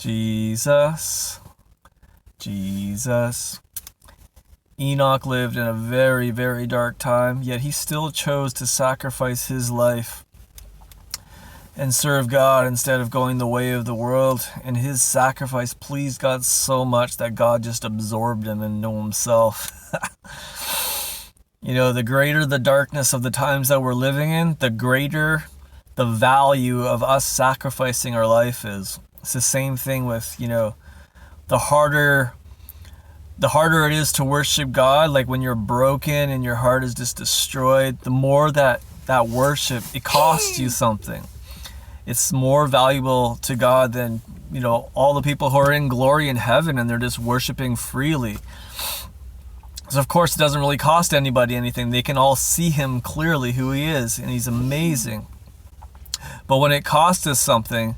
Jesus, Jesus. Enoch lived in a very, very dark time, yet he still chose to sacrifice his life and serve God instead of going the way of the world. And his sacrifice pleased God so much that God just absorbed him into himself. The greater the darkness of the times that we're living in, the greater the value of us sacrificing our life is. It's the same thing with, the harder it is to worship God, like when you're broken and your heart is just destroyed, the more that worship, it costs you something. It's more valuable to God than, all the people who are in glory in heaven and they're just worshiping freely. So of course it doesn't really cost anybody anything. They can all see him clearly, who he is, and he's amazing. But when it costs us something,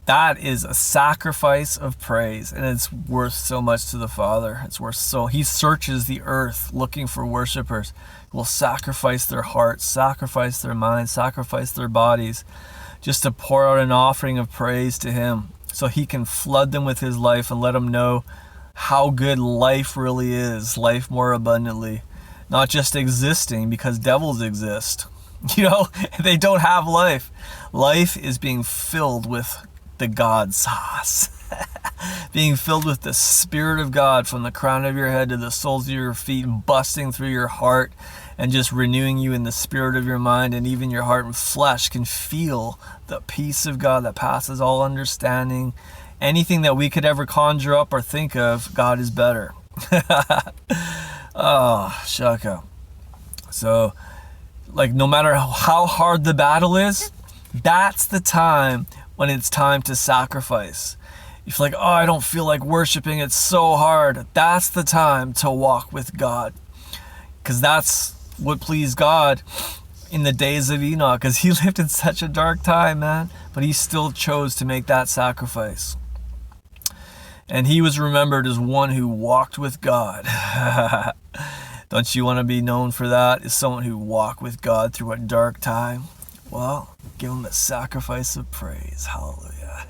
that is a sacrifice of praise, and it's worth so much to the Father. He searches the earth looking for worshipers who will sacrifice their hearts, sacrifice their minds, sacrifice their bodies, just to pour out an offering of praise to him, so he can flood them with his life and let them know how good life really is, life more abundantly, not just existing, because devils exist. They don't have life. Life is being filled with the God sauce. Being filled with the Spirit of God from the crown of your head to the soles of your feet, busting through your heart and just renewing you in the spirit of your mind, and even your heart and flesh can feel the peace of God that passes all understanding. Anything that we could ever conjure up or think of, God is better. Oh, shaka. So, no matter how hard the battle is, that's the time when it's time to sacrifice. If I don't feel like worshiping, it's so hard. That's the time to walk with God. Because that's what pleased God in the days of Enoch. Because he lived in such a dark time, man. But he still chose to make that sacrifice. And he was remembered as one who walked with God. Don't you want to be known for that? As someone who walked with God through a dark time? Well, give him a sacrifice of praise. Hallelujah.